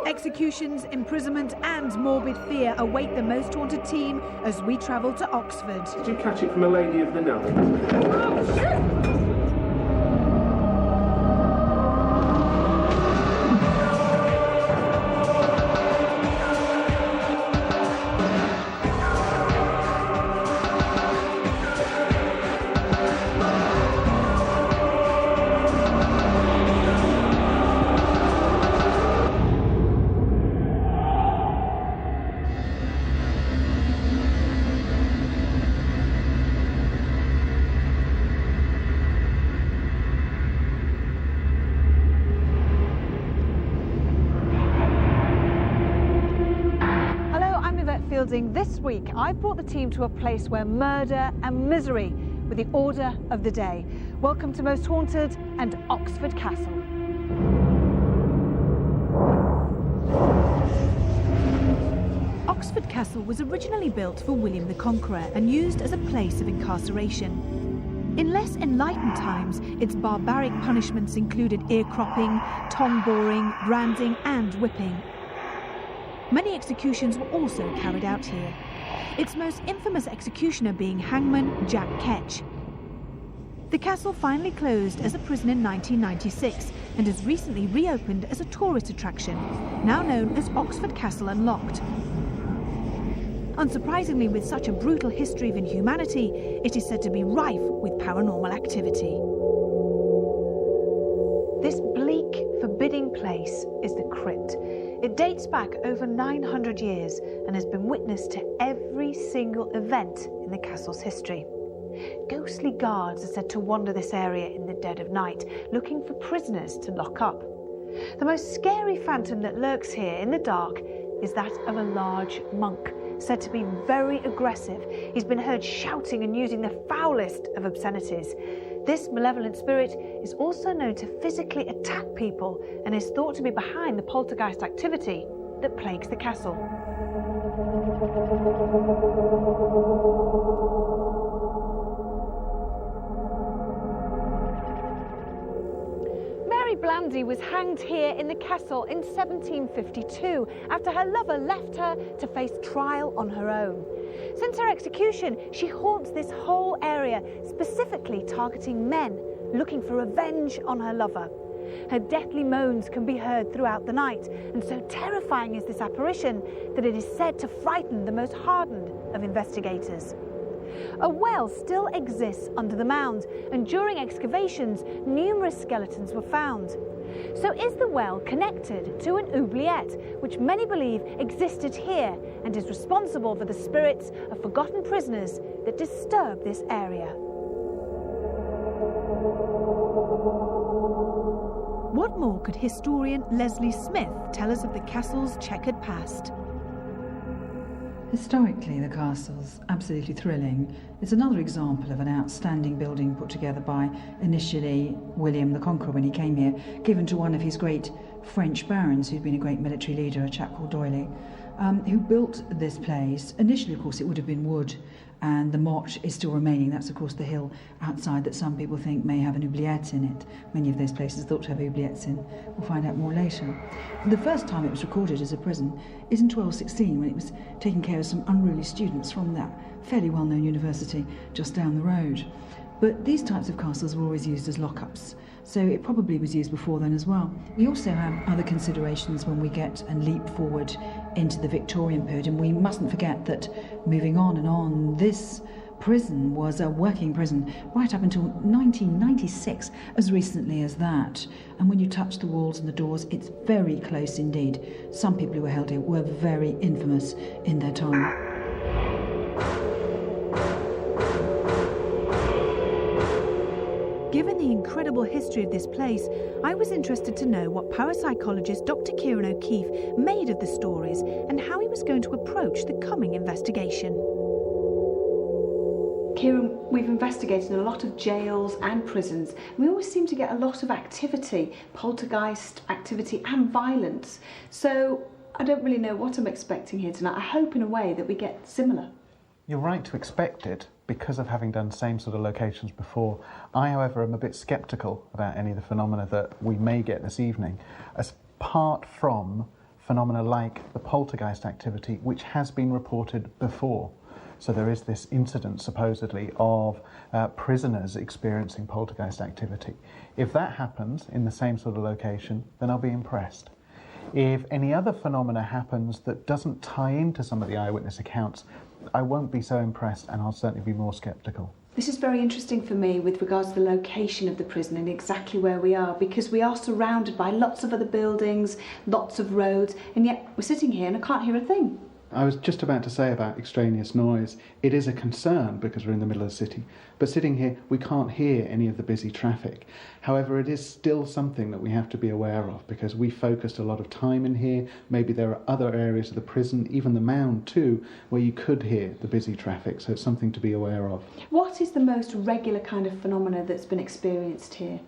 Executions, imprisonment and morbid fear await the Most Haunted team as we travel to Oxford. Did you catch it from a lady of the night? This week, I've brought the team to a place where murder and misery were the order of the day. Welcome to Most Haunted and Oxford Castle. Oxford Castle was originally built for William the Conqueror and used as a place of incarceration. In less enlightened times, its barbaric punishments included ear cropping, tongue boring, branding and whipping. Many executions were also carried out here, its most infamous executioner being hangman Jack Ketch. The castle finally closed as a prison in 1996 and has recently reopened as a tourist attraction, now known as Oxford Castle Unlocked. Unsurprisingly, with such a brutal history of inhumanity, it is said to be rife with paranormal activity. This bleak, forbidding place is the Crypt. It dates back over 900 years and has been witness to every single event in the castle's history. Ghostly guards are said to wander this area in the dead of night, looking for prisoners to lock up. The most scary phantom that lurks here in the dark is that of a large monk, said to be very aggressive. He's been heard shouting and using the foulest of obscenities. This malevolent spirit is also known to physically attack people and is thought to be behind the poltergeist activity that plagues the castle. Mary Blandy was hanged here in the castle in 1752 after her lover left her to face trial on her own. Since her execution, she haunts this whole area, specifically targeting men looking for revenge on her lover. Her deathly moans can be heard throughout the night, and so terrifying is this apparition that it is said to frighten the most hardened of investigators. A well still exists under the mound, and during excavations, numerous skeletons were found. So is the well connected to an oubliette, which many believe existed here and is responsible for the spirits of forgotten prisoners that disturb this area? What more could historian Leslie Smith tell us of the castle's checkered past? Historically, the castle's absolutely thrilling. It's another example of an outstanding building put together by, initially, William the Conqueror when he came here, given to one of his great French barons who'd been a great military leader, a chap called D'Oyly, who built this place. Initially, of course, it would have been wood, and the motte is still remaining. That's, of course, the hill outside that some people think may have an oubliette in it. Many of those places thought to have oubliettes in. We'll find out more later. The first time it was recorded as a prison is in 1216, when it was taking care of some unruly students from that fairly well-known university just down the road. But these types of castles were always used as lockups, so it probably was used before then as well. We also have other considerations when we get and leap forward into the Victorian period, and we mustn't forget that moving on and on, this prison was a working prison right up until 1996, as recently as that. And when you touch the walls and the doors, it's very close indeed. Some people who were held here were very infamous in their time. Given the incredible history of this place, I was interested to know what parapsychologist Dr. Kieran O'Keefe made of the stories and how he was going to approach the coming investigation. Kieran, we've investigated a lot of jails and prisons. We always seem to get a lot of activity, poltergeist activity and violence. So I don't really know what I'm expecting here tonight. I hope in a way that we get similar. You're right to expect it, because of having done same sort of locations before. I, however, am a bit sceptical about any of the phenomena that we may get this evening, apart from phenomena like the poltergeist activity, which has been reported before. So there is this incident, supposedly, of prisoners experiencing poltergeist activity. If that happens in the same sort of location, then I'll be impressed. If any other phenomena happens that doesn't tie into some of the eyewitness accounts, I won't be so impressed, and I'll certainly be more sceptical. This is very interesting for me with regards to the location of the prison and exactly where we are, because we are surrounded by lots of other buildings, lots of roads, and yet we're sitting here and I can't hear a thing. I was just about to say about extraneous noise, it is a concern because we're in the middle of the city, but sitting here we can't hear any of the busy traffic. However, it is still something that we have to be aware of because we focused a lot of time in here. Maybe there are other areas of the prison, even the mound too, where you could hear the busy traffic, so it's something to be aware of. What is the most regular kind of phenomena that's been experienced here?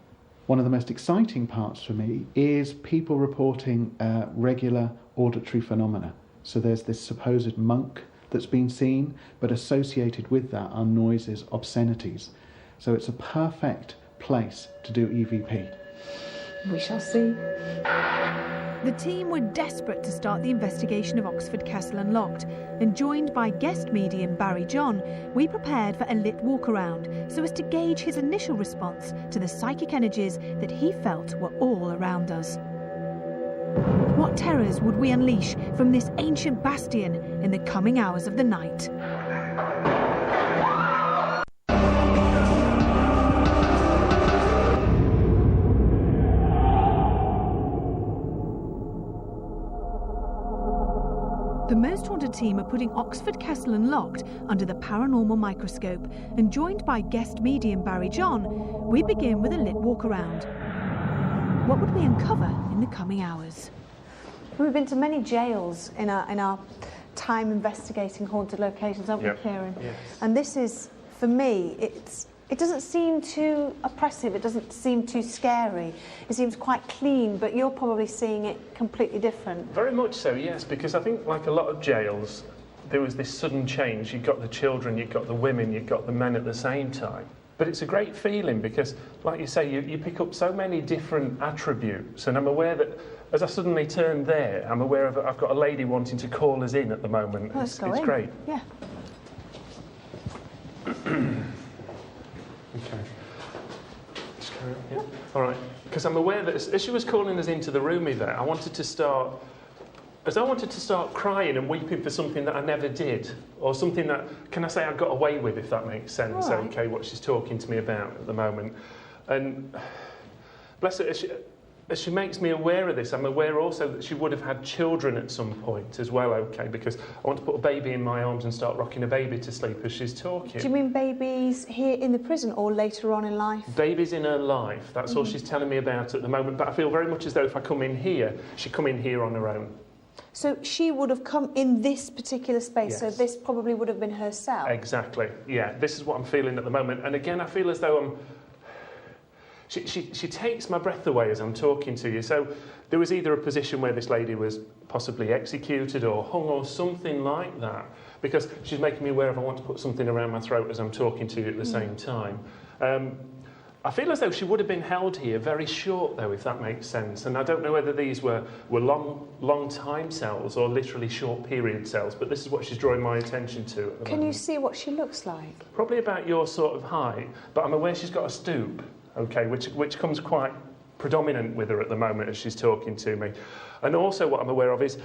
One of the most exciting parts for me is people reporting regular auditory phenomena. So there's this supposed monk that's been seen, but associated with that are noises, obscenities. So it's a perfect place to do EVP. We shall see. The team were desperate to start the investigation of Oxford Castle Unlocked, and joined by guest medium Barry John, we prepared for a lit walk-around so as to gauge his initial response to the psychic energies that he felt were all around us. What terrors would we unleash from this ancient bastion in the coming hours of the night? The Most Haunted team are putting Oxford Castle Unlocked under the paranormal microscope, and joined by guest medium Barry John, we begin with a lit walk-around. What would we uncover in the coming hours? We've been to many jails in our time investigating haunted locations, haven't we, Kieran? Yes. And this is, for me, it doesn't seem too oppressive, it doesn't seem too scary. It seems quite clean, but you're probably seeing it completely different. Very much so, yes, because I think like a lot of jails, there was this sudden change. You've got the children, you've got the women, you've got the men at the same time. But it's a great feeling because, like you say, you pick up so many different attributes, and I'm aware that as I suddenly turned there, I'm aware of I've got a lady wanting to call us in at the moment. Let's go in. Great. Yeah. Okay. Just carry on, yeah. All right. Because I'm aware that as she was calling us into the room there, I wanted to start crying and weeping for something that I never did, or something that, can I say, I got away with, if that makes sense, right. Okay, what she's talking to me about at the moment. And bless her, as she makes me aware of this, I'm aware also that she would have had children at some point as well, okay, because I want to put a baby in my arms and start rocking a baby to sleep as she's talking. Do you mean babies here in the prison or later on in life? Babies in her life, that's all she's telling me about at the moment, but I feel very much as though if I come in here, she'd come in here on her own. So she would have come in this particular space, Yes. so this probably would have been her cell? Exactly, yeah. This is what I'm feeling at the moment. And again, I feel as though She takes my breath away as I'm talking to you. So there was either a position where this lady was possibly executed or hung or something like that, because she's making me aware of I want to put something around my throat as I'm talking to you at the same time. I feel as though she would have been held here very short, though, if that makes sense. And I don't know whether these were long time cells or literally short period cells, but this is what she's drawing my attention to at the Can moment. you see what she looks like? Probably about your sort of height, but I'm aware she's got a stoop, okay, which comes quite predominant with her at the moment as she's talking to me. And also what I'm aware of is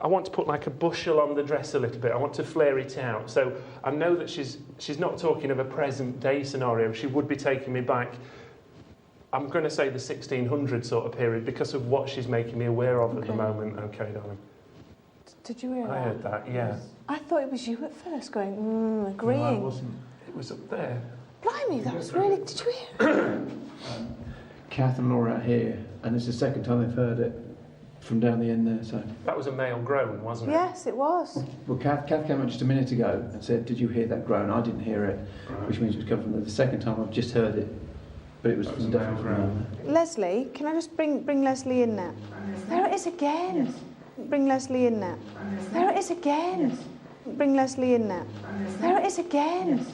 I want to put like a bushel on the dress a little bit. I want to flare it out. So I know that she's not talking of a present day scenario. She would be taking me back, I'm going to say the 1600 sort of period, because of what she's making me aware of at the moment. Okay, darling. Did you hear that? I heard that, yeah. I thought it was you at first going, agreeing. No, I wasn't. It was up there. Blimey, that was really... Did you hear it? Kath and Laura are here, and it's the second time they've heard it from down the end there. So, That was a male groan, wasn't it? Yes, it was. well, Kath came up just a minute ago and said, "Did you hear that groan?" I didn't hear it, which means it was coming from the second time I've just heard it, but it was That was a definitely male from groan. down there. Leslie, can I just bring Leslie in now? There it is again. Bring Leslie in now. There it is again. Bring Leslie in now. There it is again.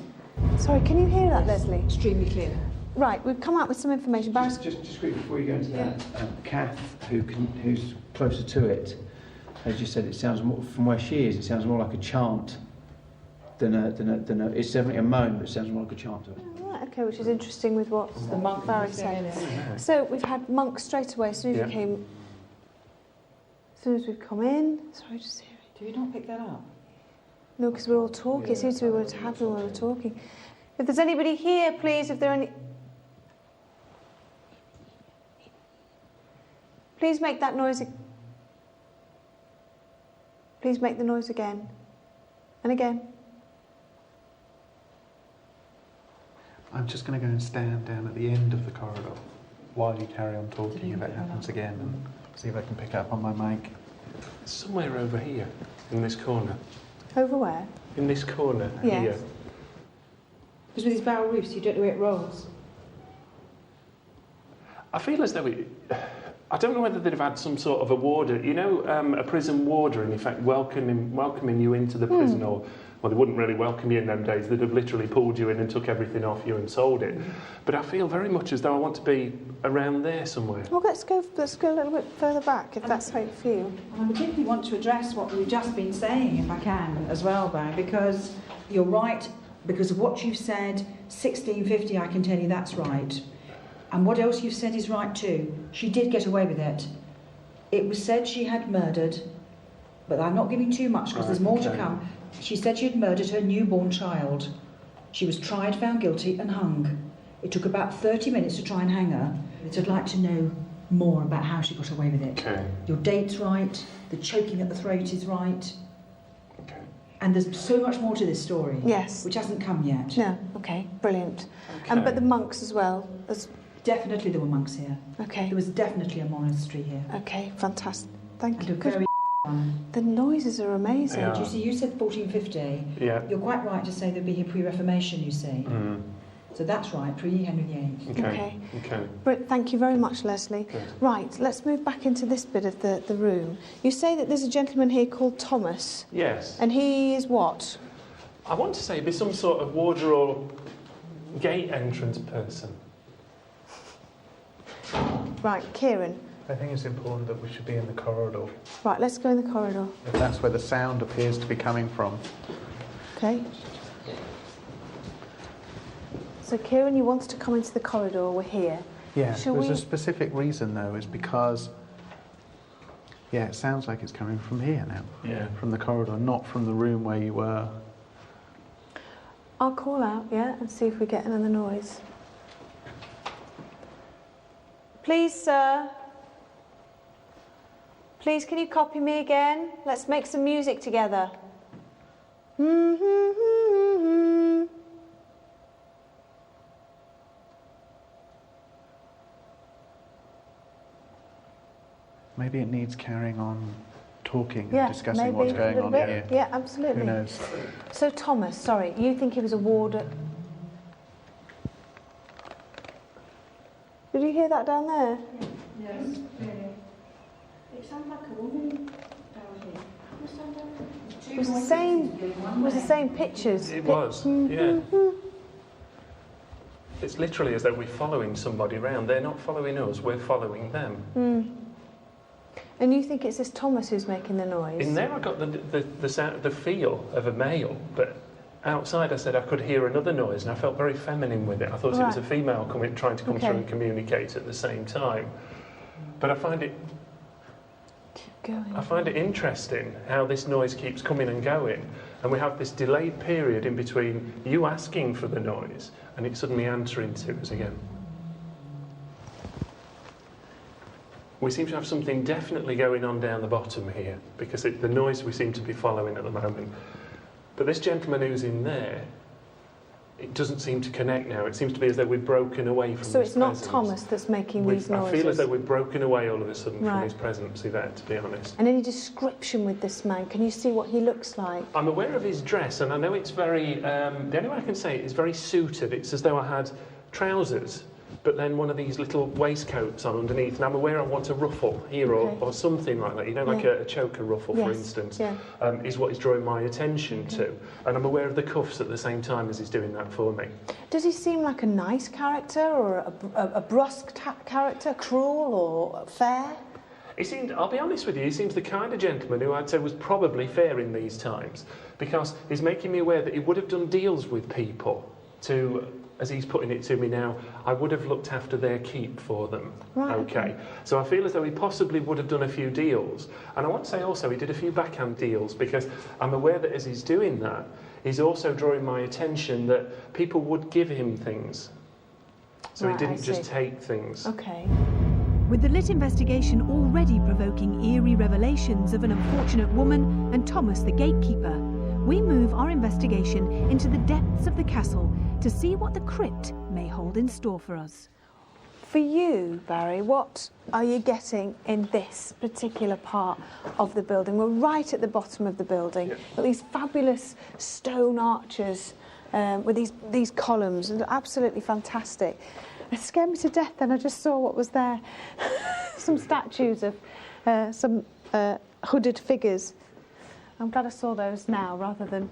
Sorry, can you hear that, Leslie? Extremely clear. Right, we've come out with some information. Just quickly before you go into that, Kath, who's closer to it, has just said it sounds more, from where she is, it sounds more like a chant than a. It's definitely a moan, but it sounds more like a chant to it. Right, okay, which is interesting with what The monk Barry said. So we've had monks straight away as soon as we've come in. Sorry, just hear it. Do you not pick that up? No, because we're all talking. It seems to be what happened when we're talking. If there's anybody here, please, if there are any... Please make that noise. Please make the noise again. And again. I'm just going to go and stand down at the end of the corridor while you carry on talking if it happens again, and see if I can pick it up on my mic. It's somewhere over here, in this corner. Over where? In this corner, Yes. here. Because with these barrel roofs, you don't know where it rolls. I feel as though I don't know whether they'd have had some sort of a warder, you know, a prison warder, in fact, welcoming you into the prison, or well, they wouldn't really welcome you in them days. They'd have literally pulled you in and took everything off you and sold it. But I feel very much as though I want to be around there somewhere. Well, let's go a little bit further back, if that's how you feel. And I particularly want to address what we've just been saying, if I can, as well, Barry, because you're right, because of what you've said, 1650, I can tell you that's right. And what else you've said is right too. She did get away with it. It was said she had murdered, but I'm not giving too much because there's more to come. She said she had murdered her newborn child. She was tried, found guilty and hung. It took about 30 minutes to try and hang her. So I'd like to know more about how she got away with it. Okay. Your date's right, the choking at the throat is right. Okay. And there's so much more to this story. Yes. Which hasn't come yet. No, okay, brilliant. Okay. But the monks as well. Definitely there were monks here. Okay. There was definitely a monastery here. Okay, fantastic. Thank And you. a very one. The noises are amazing. Yeah. You see, you said 1450. Yeah. You're quite right to say there'd be here pre-Reformation, you see. Mm. So that's right, pre-Henry VIII. Okay. Okay. But thank you very much, Leslie. Good. Right, let's move back into this bit of the room. You say that there's a gentleman here called Thomas, Yes. and he is what? I want to say it'd be some sort of warder or gate entrance person. Right, Kieran. I think it's important that we should be in the corridor, Right, let's go in the corridor. if that's where the sound appears to be coming from. Okay. So, Kieran, you wanted to come into the corridor. We're here. Yeah, Shall there's we- a specific reason though, is because, yeah, it sounds like it's coming from here now. Yeah. From the corridor, not from the room where you were. I'll call out, yeah, and see if we get another noise. Please, sir. Please, can you copy me again? Let's make some music together. Maybe it needs carrying on talking Yeah, and discussing maybe what's a going little on bit. here. Yeah, absolutely. Who knows? So, Thomas, sorry, you think he was a warder? Did you hear that down there? Yes, really. It sounded like a woman down here. It was the same. It was the same pictures. It was, yeah. It's literally as though we're following somebody around. They're not following us, we're following them. And you think it's this Thomas who's making the noise? In there I got the sound, the feel of a male, but outside I said I could hear another noise and I felt very feminine with it. I thought it was a Right. female trying to come Okay. through and communicate at the same time. But I find it interesting how this noise keeps coming and going, and we have this delayed period in between you asking for the noise and it suddenly answering to us again. We seem to have something definitely going on down the bottom here, because the noise we seem to be following at the moment. But this gentleman who's in there, it doesn't seem to connect now. It seems to be as though we've broken away from So his it's not presence. Thomas that's making these I noises? feel as though we've broken away all of a sudden from Right. his presence, Yvette, to be honest. And any description with this man? Can you see what he looks like? I'm aware of his dress, and I know it's very... the only way I can say it is very suited. It's as though I had trousers but then one of these little waistcoats on underneath, and I'm aware I want a ruffle here or something like that, you know, like a choker ruffle, for instance, is what he's drawing my attention to. And I'm aware of the cuffs at the same time as he's doing that for me. Does he seem like a nice character or a brusque character, cruel or fair? He seemed, I'll be honest with you, he seems the kind of gentleman who I'd say was probably fair in these times, because he's making me aware that he would have done deals with people to, as he's putting it to me now, I would have looked after their keep for them. Right, okay. So I feel as though he possibly would have done a few deals. And I want to say also he did a few backhand deals, because I'm aware that as he's doing that, he's also drawing my attention that people would give him things. So he didn't just take things. Okay. With the lit investigation already provoking eerie revelations of an unfortunate woman and Thomas the gatekeeper, we move our investigation into the depths of the castle to see what the crypt may hold in store for us. For you, Barry, what are you getting in this particular part of the building? We're right at the bottom of the building. Got these fabulous stone arches with these columns, and absolutely fantastic. It scared me to death then. I just saw what was there. Some statues of some hooded figures. I'm glad I saw those now rather than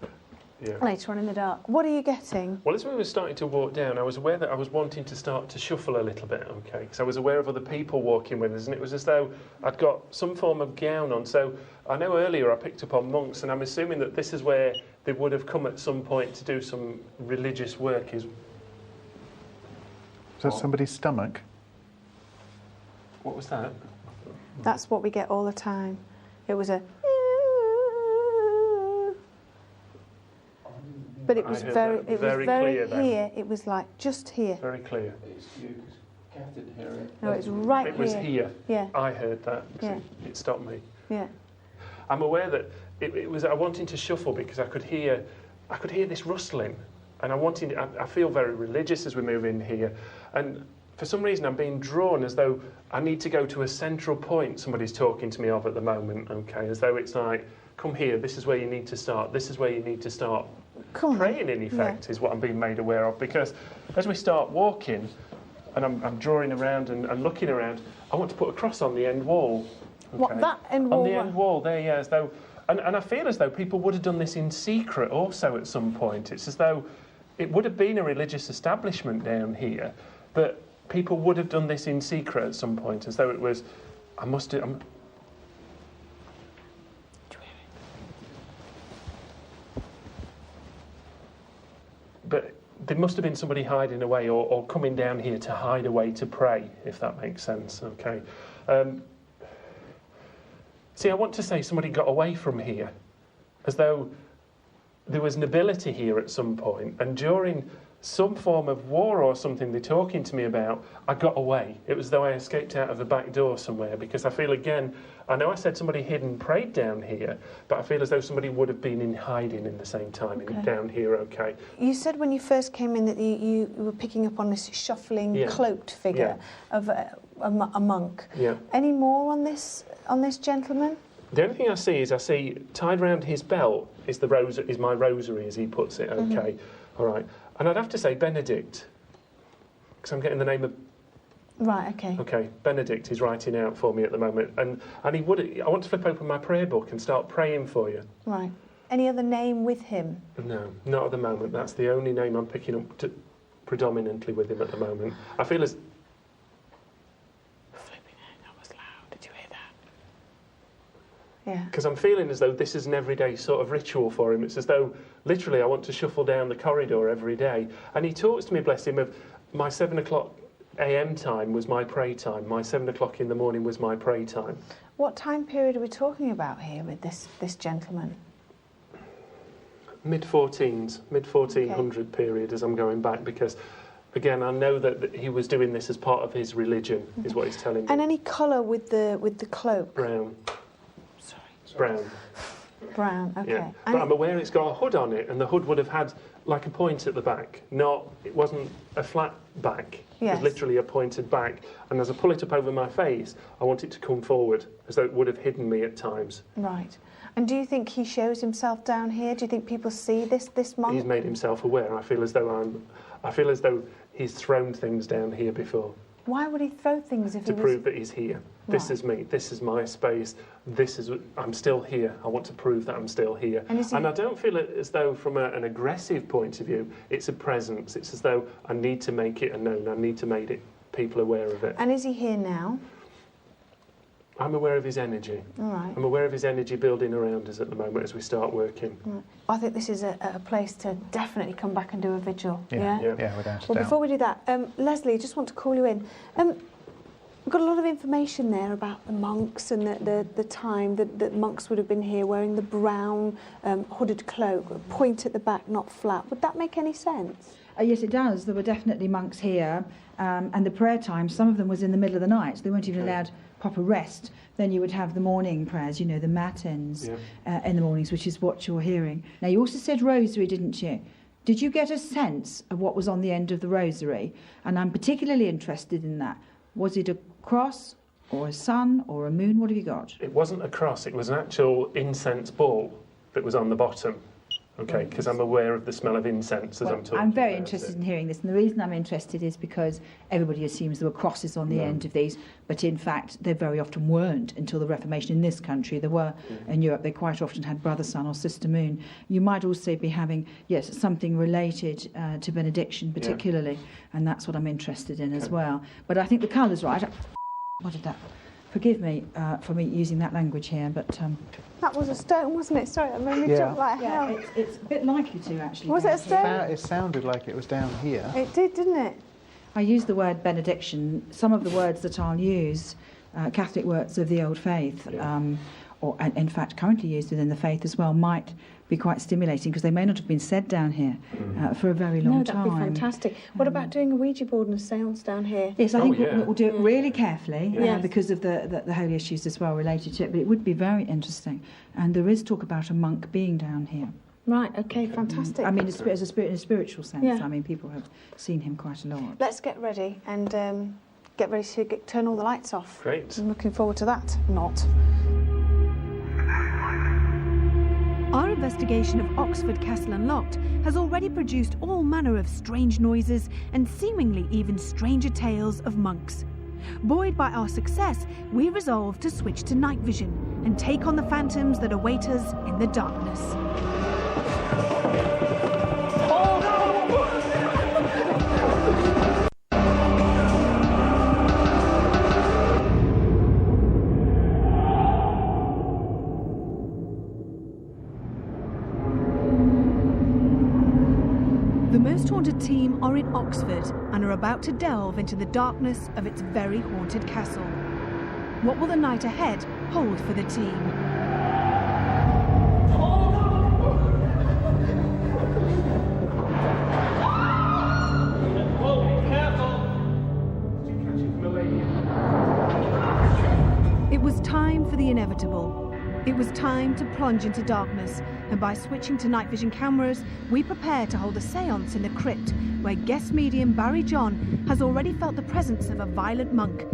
later on in the dark. What are you getting? Well, as we were starting to walk down, I was aware that I was wanting to start to shuffle a little bit, okay? Because I was aware of other people walking with us, and it was as though I'd got some form of gown on. So I know earlier I picked up on monks, and I'm assuming that this is where they would have come at some point to do some religious work. Is that somebody's stomach? What was that? That's what we get all the time. It was a... But it was very clear here. It was like just here. Very clear. It's you, because Kath didn't hear it. No, it's right here. It was here. Yeah. I heard that. It stopped me. Yeah. I'm aware that it was. I wanted to shuffle because I could hear this rustling, and I feel very religious as we move in here, and for some reason I'm being drawn as though I need to go to a central point somebody's talking to me of at the moment. Okay, as though it's like, come here. This is where you need to start. This is where you need to start. Praying, in effect, is what I'm being made aware of, because as we start walking and I'm drawing around and looking around, I want to put a cross on the end wall. Okay? What, that end wall? On the end wall there, yeah, as though, and I feel as though people would have done this in secret also at some point. It's as though it would have been a religious establishment down here, but people would have done this in secret at some point, as though it was, but there must have been somebody hiding away or coming down here to hide away to pray, if that makes sense, okay? See, I want to say somebody got away from here, as though there was nobility here at some point, and during some form of war or something they're talking to me about, I got away. It was as though I escaped out of the back door somewhere, because I feel again, I know I said somebody hid and prayed down here, but I feel as though somebody would have been in hiding in the same time down here, okay? You said when you first came in that you were picking up on this shuffling, cloaked figure of a monk. Yeah. Any more on this gentleman? The only thing I see tied round his belt is my rosary, as he puts it, okay? All right. And I'd have to say Benedict, because I'm getting the name of... Right, okay. Okay, Benedict is writing out for me at the moment. And I want to flip open my prayer book and start praying for you. Right. Any other name with him? No, not at the moment. That's the only name I'm picking up predominantly with him at the moment. I feel as... Flipping it, that was loud. Did you hear that? Yeah. Because I'm feeling as though this is an everyday sort of ritual for him. It's as though, literally, I want to shuffle down the corridor every day. And he talks to me, bless him, of my 7 o'clock a.m. time was my pray time. My 7 o'clock in the morning was my pray time. What time period are we talking about here with this gentleman? Mid-1400 period as I'm going back, because, again, I know that he was doing this as part of his religion, is what he's telling me. And any colour with the cloak? Brown. Sorry. Brown, okay. Yeah. But I'm aware it's got a hood on it, and the hood would have had like a point at the back. It wasn't a flat back. Yes. It was literally a pointed back. And as I pull it up over my face, I want it to come forward, as though it would have hidden me at times. Right. And do you think he shows himself down here? Do you think people see this monk? He's made himself aware. I feel as though he's thrown things down here before. Why would he throw things if To he was... prove that he's here. This Right. is me. This is my space. I'm still here. I want to prove that I'm still here. And I don't feel it as though, from an aggressive point of view, it's a presence. It's as though I need to make it known. I need to make people aware of it. And is he here now? I'm aware of his energy. All right. I'm aware of his energy building around us at the moment as we start working. Right. I think this is a place to definitely come back and do a vigil. Yeah, Yeah. without a Well, doubt. before we do that, Leslie, I just want to call you in. We've got a lot of information there about the monks and the time that monks would have been here wearing the brown hooded cloak, a point at the back, not flat. Would that make any sense? Yes, it does. There were definitely monks here, and the prayer time, some of them was in the middle of the night. They weren't even allowed proper rest. Then you would have the morning prayers, you know, the matins in the mornings, which is what you're hearing. Now, you also said rosary, didn't you? Did you get a sense of what was on the end of the rosary? And I'm particularly interested in that. Was it a cross or a sun or a moon? What have you got? It wasn't a cross. It was an actual incense ball that was on the bottom. Okay, because I'm aware of the smell of incense as I'm talking. I'm very about interested it. in hearing this, and the reason I'm interested is because everybody assumes there were crosses on the end of these, but in fact they very often weren't until the Reformation in this country. There were in Europe. They quite often had brother sun or sister moon. You might also be having, yes, something related to benediction particularly, and that's what I'm interested in as well. But I think the colour's right. What did that? Forgive me for me using that language here, but... That was a stone, wasn't it? Sorry, that made me jump like hell. It's a bit likely to, actually. Was it a stone? It sounded like it was down here. It did, didn't it? I use the word benediction. Some of the words that I'll use, Catholic words of the old faith, or in fact currently used within the faith as well, might be quite stimulating because they may not have been said down here for a very long time. No, that'd be fantastic. What about doing a Ouija board and a seance down here? Yes, I think we'll do it really carefully Yes. because of the holy issues as well related to it, but it would be very interesting. And there is talk about a monk being down here. Right, okay, fantastic. I mean, in a spiritual sense. Yeah. I mean, people have seen him quite a lot. Let's get ready and get ready to turn all the lights off. Great. I'm looking forward to that. Not. Our investigation of Oxford Castle Unlocked has already produced all manner of strange noises and seemingly even stranger tales of monks. Buoyed by our success, we resolve to switch to night vision and take on the phantoms that await us in the darkness. The Most Haunted team are in Oxford and are about to delve into the darkness of its very haunted castle. What will the night ahead hold for the team? It was time for the inevitable. It was time to plunge into darkness, and by switching to night vision cameras, we prepare to hold a séance in the crypt, where guest medium Barry John has already felt the presence of a violent monk.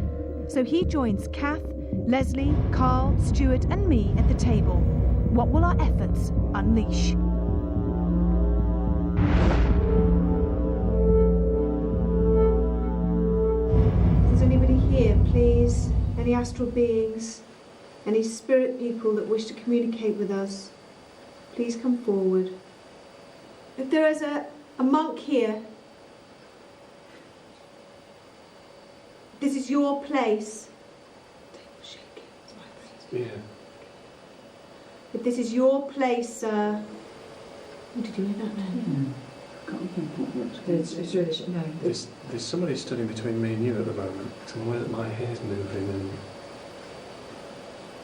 So he joins Kath, Leslie, Carl, Stuart and me at the table. What will our efforts unleash? Is anybody here, please? Any astral beings? Any spirit people that wish to communicate with us? Please come forward. If there is a monk here, this is your place. Yeah. If this is your place, sir. Oh, did you hear that then? It's really no. There's somebody standing between me and you at the moment. I'm aware that my hair's moving and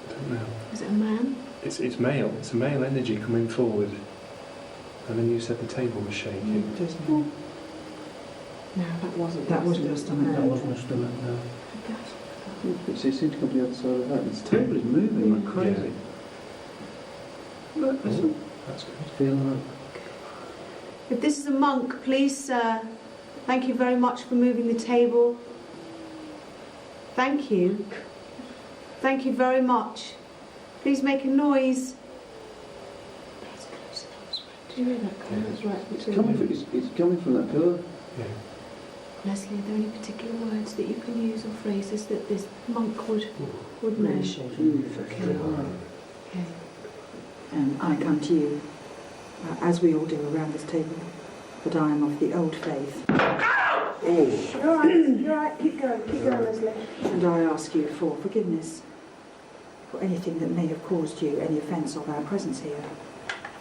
I don't know. Is it a man? It's male. It's a male energy coming forward. And then you said the table was shaking. No, that wasn't. That wasn't your stomach. That wasn't a stomach, no. It seemed to come the other side of that. This table is moving like crazy. Look, listen. That's good. Feel that. If this is a monk, please, sir. Thank you very much for moving the table. Thank you. Thank you very much. Please make a noise. That's close. Did you hear that? Carl? That's right. It's coming from that pillar. Yeah. Leslie, are there any particular words that you can use or phrases that this monk would know? Really shaking. Okay. I come to you, as we all do around this table, but I am of the old faith. You're right, keep going, Leslie. And I ask you for forgiveness for anything that may have caused you any offence of our presence here.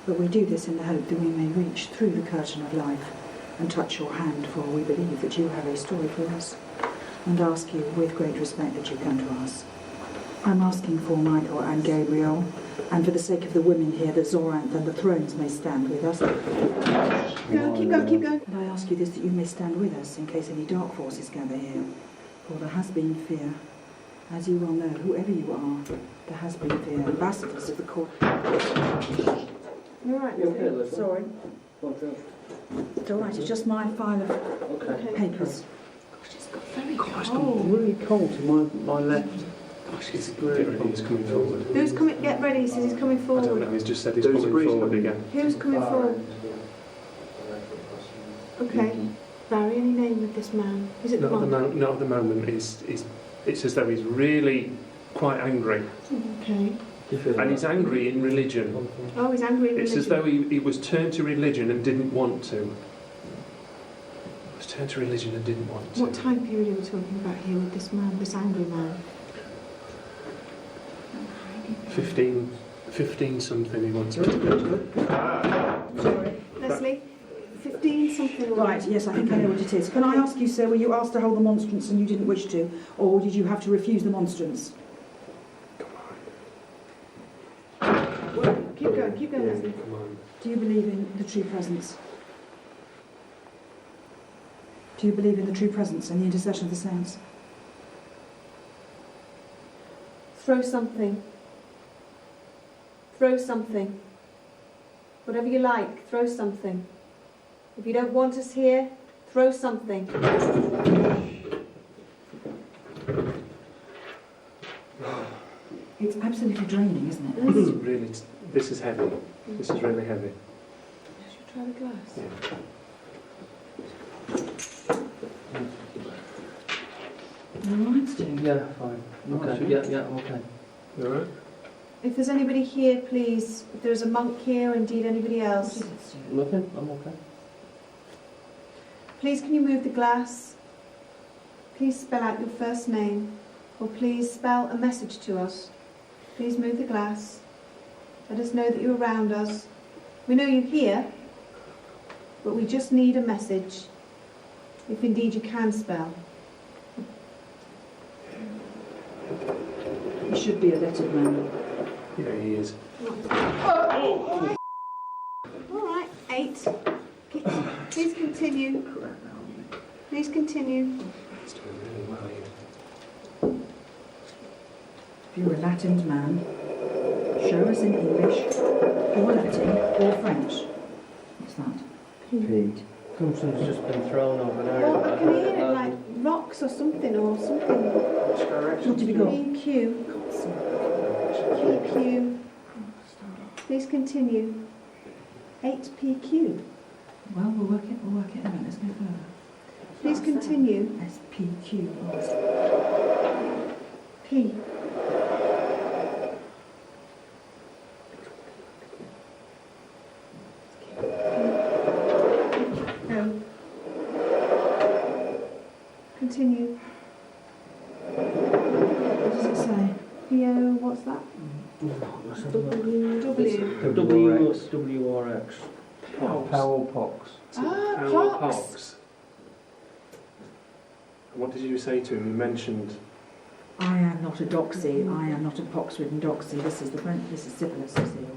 But we do this in the hope that we may reach through the curtain of life and touch your hand, for we believe that you have a story for us, and ask you with great respect that you come to us. I'm asking for Michael and Gabriel, and for the sake of the women here, that Zoranth and the thrones may stand with us. Keep going. And I ask you this, that you may stand with us in case any dark forces gather here, for there has been fear. As you well know, whoever you are, there has been fear. Ambassadors of the court. You're right, Leslie? Sorry. It's all right, it's just my file of papers. Gosh, it's got very It's cold. gone really cold to my left. Gosh, it's really He's coming forward. Who's coming? Get ready, he says he's coming I don't know, forward. he's just said he's There's a coming breeze forward coming. again. Who's coming forward? Okay. Barry, any name with this man? Is it the Not monk? at the moment. It's as though he's really quite angry. Okay. And he's angry in religion. Oh, he's angry in It's religion. as though he was turned to religion and didn't want to. Was turned to religion and didn't want to. What time period are we talking about here with this man, this angry man? 15 something he wants me to be. Sorry. Leslie, 15 something or Right, yes, I think I know what it is. Can I ask you, sir, were you asked to hold the monstrance and you didn't wish to, or did you have to refuse the monstrance? Keep going, Leslie. Come on. Do you believe in the true presence? Do you believe in the true presence and the intercession of the saints? Throw something. Throw something. Whatever you like, throw something. If you don't want us here, throw something. It's absolutely draining, isn't it? This is heavy. This is really heavy. Should we try the glass? Yeah. All right, Stu. Yeah, fine. Okay. Yeah, okay. You all right? If there's anybody here, please, if there's a monk here, or indeed anybody else, Nothing? I'm okay. please can you move the glass? Please spell out your first name, or please spell a message to us. Please move the glass. Let us know that you're around us. We know you're here, but we just need a message, if indeed you can spell. He should be a lettered man. Yeah, he is. All right, 8. Please continue. Please continue. He's doing really well here. If you're a Latin man, show us in English, or Latin, or French. What's that? Pete. Something's just been thrown over there. Well, I can hear it like rocks or something, or something. What have you got? PQ. PQ. Please continue. 8PQ. Well, we'll work it in a minute. Let's go further. Please continue. SPQ. P. O. Continue. What does it say? PO, what's that? W. WRX. Pox. Powell Pox. Ah, Powell pox. Pox. What did you say to him? You mentioned. I am not a doxy. I am not a pox-ridden doxy. This is the French. This is syphilis, you see.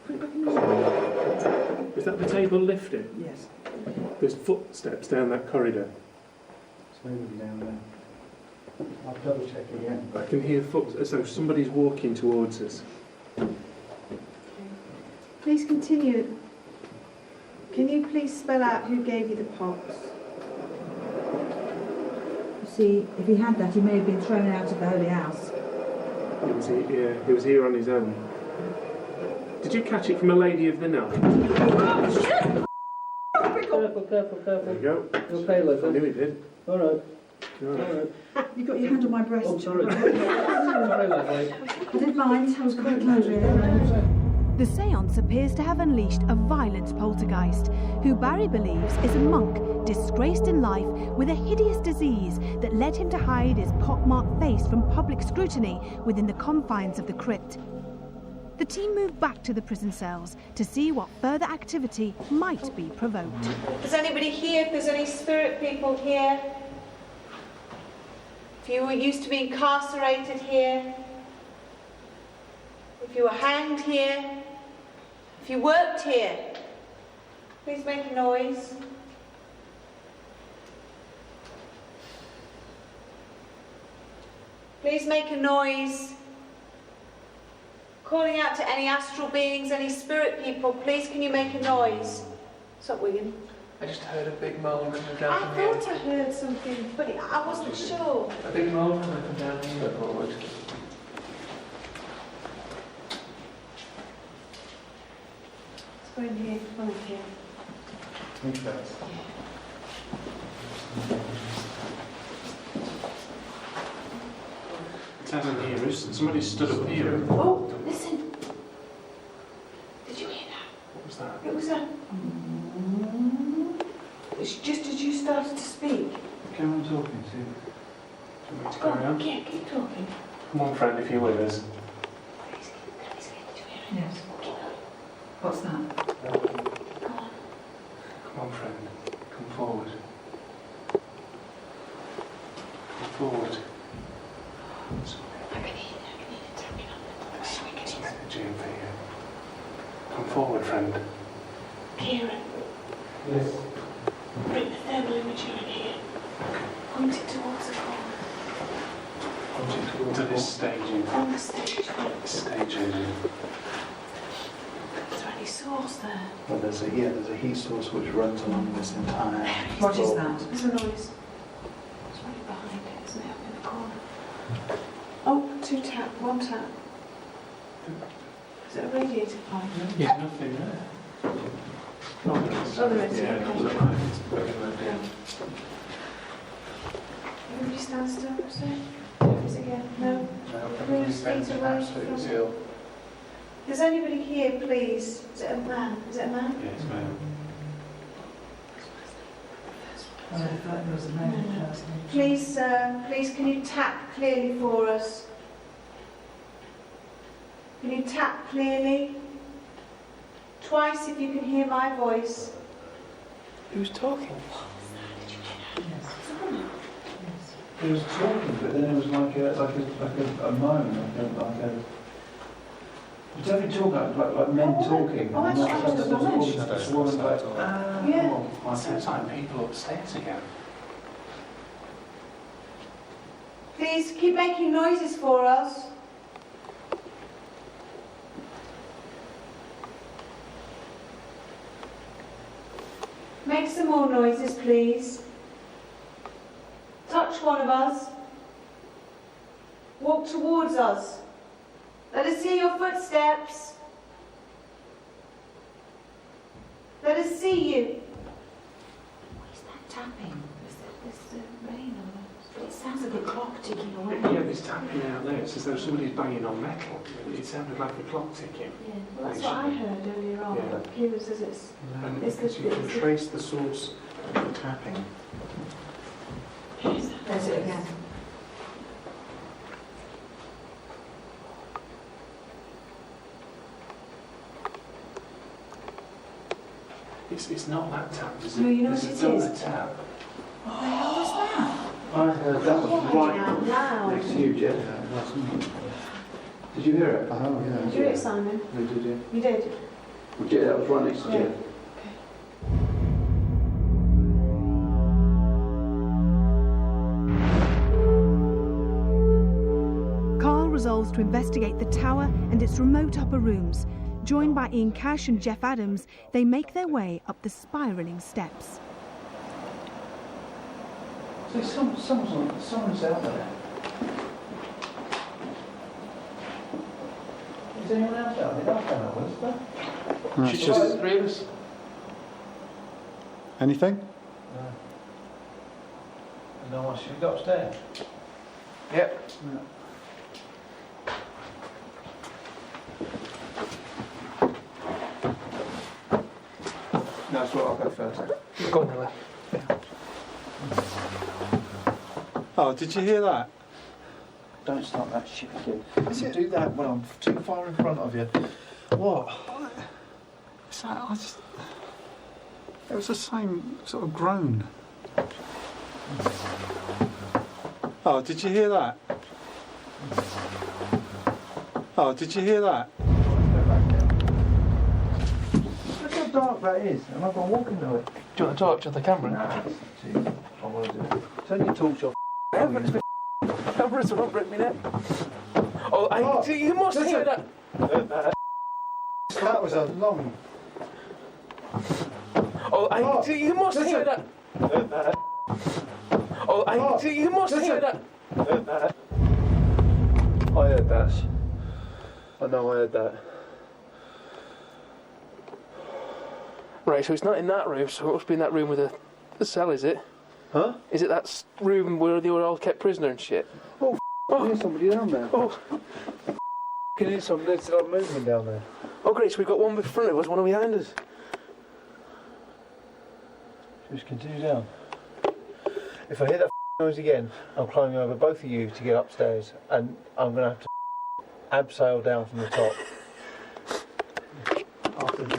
Put it back in the room. Was that the table lifted? Yes. There's footsteps down that corridor. It's moving down there. I'll double check again. I can hear foot as though somebody's walking towards us. Please continue. Can you please spell out who gave you the pox? You see, if he had that, he may have been thrown out of the holy house. He was here on his own. Did you catch it from a lady of the night? Careful. There you go. You're pale, I knew it did. All right. You've got your hand on my breast. Oh, sorry. Sorry, lovely. I did mind. I was quite close, really. The séance appears to have unleashed a violent poltergeist, who Barry believes is a monk disgraced in life with a hideous disease that led him to hide his pockmarked face from public scrutiny within the confines of the crypt. The team move back to the prison cells to see what further activity might be provoked. Is anybody here? If there's any spirit people here? If you used to be incarcerated here? If you were hanged here? If you worked here? Please make a noise. Please make a noise. Calling out to any astral beings, any spirit people, please can you make a noise? What's up, Wigan? I just heard a big moan coming I down from here. thought I heard something, but I wasn't sure. A big moan coming down here. Forward. Let's go in here, come in here. Me first. It hasn't here. Somebody stood up here. Oh, listen. Did you hear that? What was that? It was a... It's just as you started to speak. Carry on talking, Do you want me to Go carry on? Yeah, keep talking. Come on, friend, if you're with us. Please, did you hear it? Yes. What's that? Go on. Come on, friend. Come forward. Come forward. I can hear it tapping on the There's door. some energy over here. Come forward, friend. Kieran, Yes. bring the thermal imager in here. Point it towards the corner. To this staging. On the stage. This staging. Is there any source there? Well, there's a heat source which runs along this entire. What is that? There's a noise. It's right behind it, isn't it? Up in the corner. Oh, 2 tap, 1 tap. Is it a radiator pipe? There's nothing there. Oh, there is. Yeah, Okay. it looks like it's very low down. Everybody stand still for a second. Is it again? No. Everything's absolutely still. Is anybody here, please? Is it a man? Is it a man? Yeah, it's male. I thought there was a man first. Please, please, can you tap clearly for us? Can you tap clearly? Twice if you can hear my voice. Who's talking? Yes. He was talking, but then it was like a moan, like a. It's definitely talking like men talking. Oh, that's not right, just the woman. this woman like. Yeah. It sounds like people upstairs again. Please keep making noises for us. Make some more noises, please. Touch one of us. Walk towards us. Let us see your footsteps. Let us see you. What is that tapping? Is the rain or it sounds like a clock ticking away. Yeah, there's tapping out there. It's as though somebody's banging on metal. It sounded like a clock ticking. Yeah, well, that's what I heard earlier on, Yeah. but Kira says it's... And It's the- you can trace the source of the tapping. There's it again. It's not that tap, is it? No, you know There's what it another is? tap. What the hell was that? I heard that was Out right loud. next to you, Jeff. Did you hear it? Oh, yeah. Did you hear it, Simon? No, did you? You did? Well, Jeff, that was right next to Yeah. Jeff. Carl resolves to investigate the tower and its remote upper rooms. Joined by Ian Cash and Jeff Adams, they make their way up the spiralling steps. So someone's out there. Is anyone else out there? That's is there? No, She's it's just just 3 of us. Anything? No one. Should we go upstairs? Yep. No, it's right, I'll go first. Go on, Ella. Oh, did you hear that? Don't start that shit again. You do that when I'm too far in front of you. What? It's like, it was the same sort of groan. Oh, did you hear that? Oh, did you hear that? Look how dark that is, and I've got walking to it. Do you want to torch on the camera? No, I want to do it. Turn your torch off. Cameras will not rip me neck. Oh, you must hear that. That was a long... You must hear that. You must hear that. I heard that. I know I heard that. Right, so it's not in that room, so it must be in that room with the cell, is it? Huh? Is it that room where they were all kept prisoner and shit? Oh, I hear somebody down there. Oh. Can hear somebody, there's a lot of movement down there. Oh, great, so we've got one in front of us, one behind us. Just continue down. If I hear that noise again, I'm climbing over both of you to get upstairs, and I'm going to have to abseil down from the top. After me.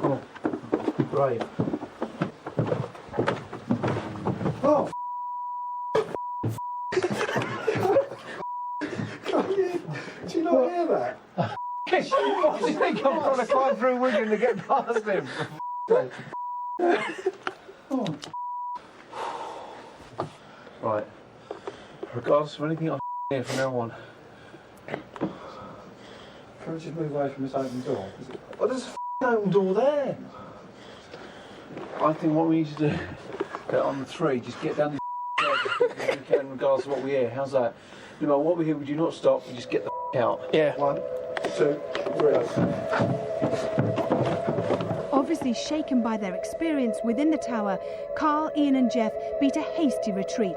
Come on. Brave. Oh, Do you not hear that? what do you think I'm trying to climb through Wigan to get past him? Oh. Right. Regardless of anything I hear from now on, Can we just move away from this open door? well, there's a open door there. I think what we need to do, get on the three, just get down these stairs as we can, regardless of what we hear. How's that? No matter what we hear, we do not stop. We just get the out. Yeah. 1, 2, 3. Obviously shaken by their experience within the tower, Carl, Ian and Jeff beat a hasty retreat.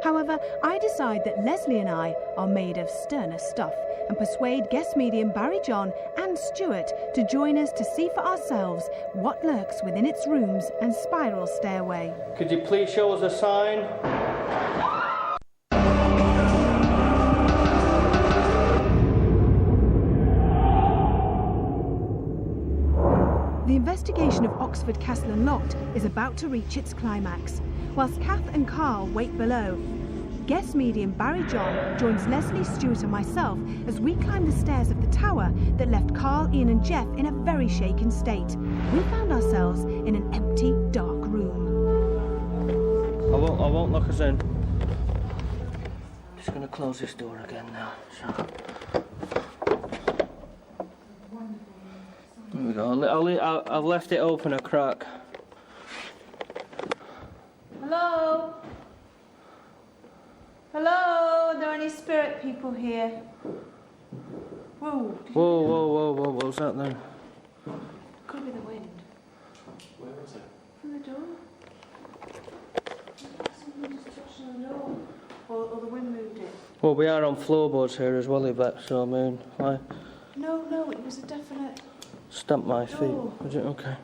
However, I decide that Leslie and I are made of sterner stuff and persuade guest medium Barry John and Stuart to join us to see for ourselves what lurks within its rooms and spiral stairway. Could you please show us a sign? The investigation of Oxford Castle Unlocked is about to reach its climax. Whilst Kath and Carl wait below, guest medium Barry John joins Leslie, Stuart and myself as we climb the stairs of the tower that left Carl, Ian and Jeff in a very shaken state. We found ourselves in an empty, dark room. I won't lock us in. Just going to close this door again now. So. There we go. I've left it open a crack. Hello? Hello? Are there any spirit people here? Whoa. Whoa, what was that then? Could be the wind. Where was it? From the door. Something just touched on the door. Or the wind moved it. Well, we are on floorboards here as well, Yvette, so I mean, No, it was a definite... Stamp my feet. Oh. Is it okay?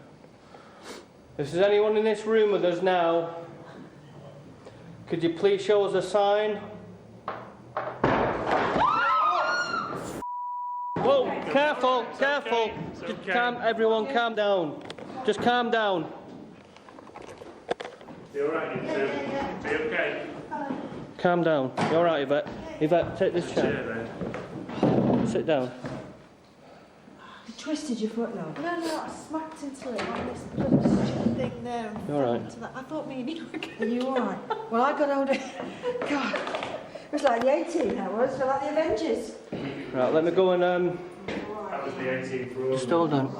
If there's anyone in this room with us now, could you please show us a sign? Whoa, careful. Just everyone calm down. Just calm down. You alright, you two? Are you okay? Calm down. You alright, Yvette? Yvette, take this chair. Sit down. You twisted your foot, love. No, I smacked into it on this bloody stupid thing there. And You all right? into that. I thought me and you were going. Are you all right? Well, I got hold of... God, it was like the 18, that was, like the Avengers. Right, let me go and That was the 18th rule. just hold on.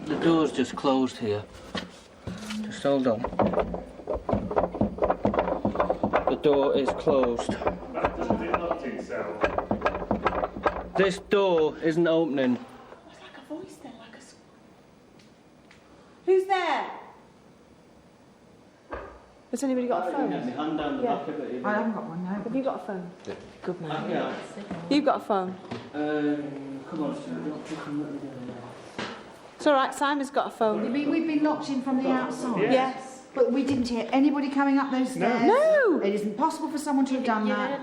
The door's just closed here. Just hold on. The door is closed. That doesn't it lock to itself? This door isn't opening. It's like a voice then, like a... Who's there? Has anybody got a phone? Get my hand down the Yeah. back of it. I haven't got one now. Have you got a phone? Good man. Yeah. You've got a phone. Come on, Stuart, don't fucking let me do it. It's all right, Simon's got a phone. We've been locked in from the outside. Yes. But we didn't hear anybody coming up those stairs. No. It isn't possible for someone to have done that.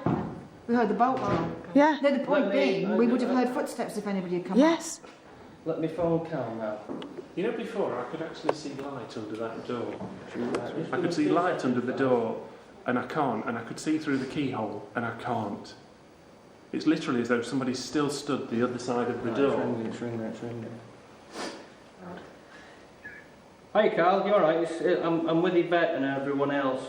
We heard the bolt roll. Yeah. No, the point being, we would have heard footsteps if anybody had come Yes. Let me phone Cal now. You know, before I could actually see light under that door. I could see light under the door, and I can't. And I could see through the keyhole, and I can't. It's literally as though somebody still stood the other side of the door. It's ringing. Hi, Carl. You all right? I'm with Yvette and everyone else.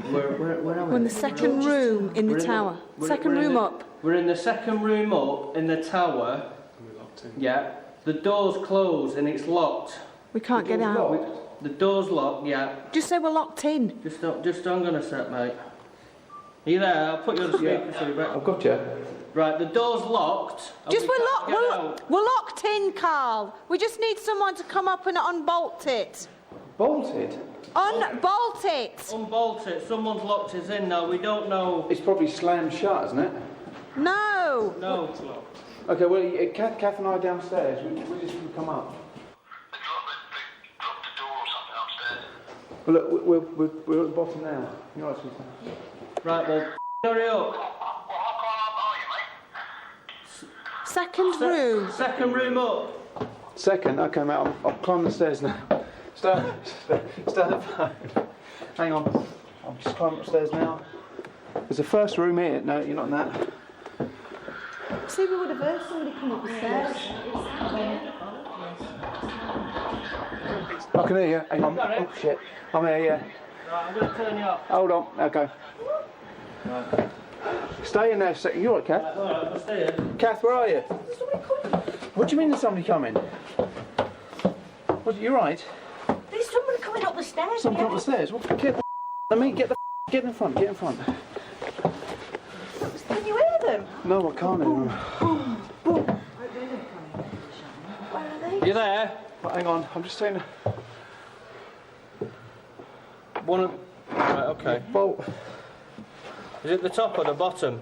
Where are we? We're in the second room in the tower. Second room up. We're in the second room up in the tower. We're locked in. Yeah. The door's closed and it's locked. We can't get out. The door's locked, yeah. Just say we're locked in. Just hang on a sec, mate. Are you there? I'll put you on the speaker so you better. I've got you. Right, the door's locked. and Just we can't get out. we're locked in, Carl. We just need someone to come up and unbolt it. Bolted? Unbolt it. Unbolt it. Someone's locked us in now. We don't know. It's probably slammed shut, isn't it? No. No. It's locked. Okay, well, Kath and I downstairs. We just come up. They dropped the door or something upstairs. Well, look, we're at the bottom now. You know what I'm saying? Right, well, hurry up. Well, how far up are you, mate? Second room. Second room up. Second? Okay, mate, I'll climb the stairs now. Stay on the phone. Hang on. I'm just climbing upstairs now. There's a first room here. No, you're not in that. See, we would have heard somebody come up the stairs. I can hear you. Hang on. Sorry. Oh, shit. I'm here, yeah. Right, I'm going to turn you off. Hold on. Okay. Right. Stay in there a second. You all right, Kath? All right, I'll stay here. Kath, where are you? What do you mean there's somebody coming? You right? There's someone coming up the stairs. Someone coming up the stairs? Well, get in front. Get in front. Can you hear them? No, I can't hear them. Where are they? You there? Well, hang on. I'm just saying. Right, okay. Bolt. Is it the top or the bottom?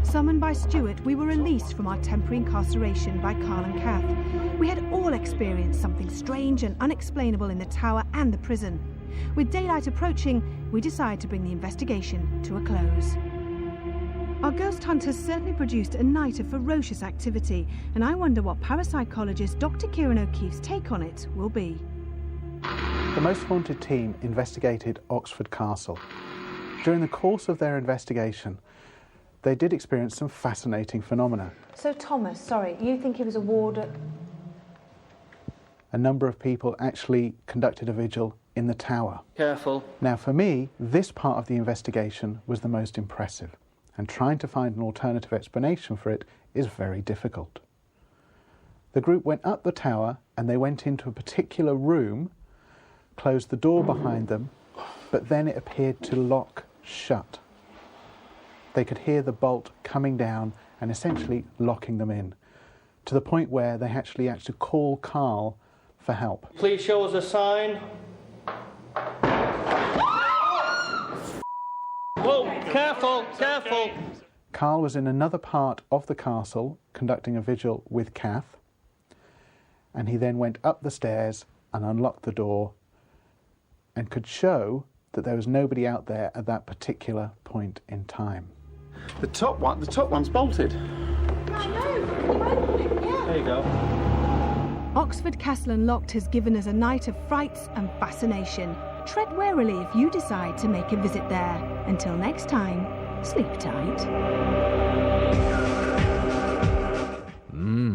Summoned by Stuart, we were released from our temporary incarceration by Carl and Kath. We had all experienced something strange and unexplainable in the tower and the prison. With daylight approaching, we decided to bring the investigation to a close. Our ghost hunt has certainly produced a night of ferocious activity, and I wonder what parapsychologist Dr. Kieran O'Keefe's take on it will be. The Most Haunted team investigated Oxford Castle. During the course of their investigation, they did experience some fascinating phenomena. So Thomas, sorry, you think he was a warder? A number of people actually conducted a vigil in the tower. Careful. Now, for me, this part of the investigation was the most impressive, and trying to find an alternative explanation for it is very difficult. The group went up the tower and they went into a particular room, closed the door behind them, but then it appeared to lock shut. They could hear the bolt coming down and essentially locking them in, to the point where they actually had to call Carl for help. Please show us a sign. Whoa, careful. Carl was in another part of the castle conducting a vigil with Kath, and he then went up the stairs and unlocked the door and could show that there was nobody out there at that particular point in time. The top one's bolted. There you go. Oxford Castle Unlocked has given us a night of frights and fascination. Tread warily if you decide to make a visit there. Until next time, sleep tight.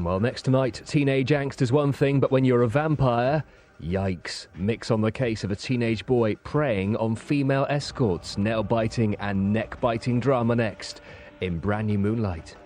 Well, next tonight, teenage angst is one thing, but when you're a vampire, yikes. Mix on the case of a teenage boy preying on female escorts. Nail-biting and neck-biting drama next in Brand New Moonlight.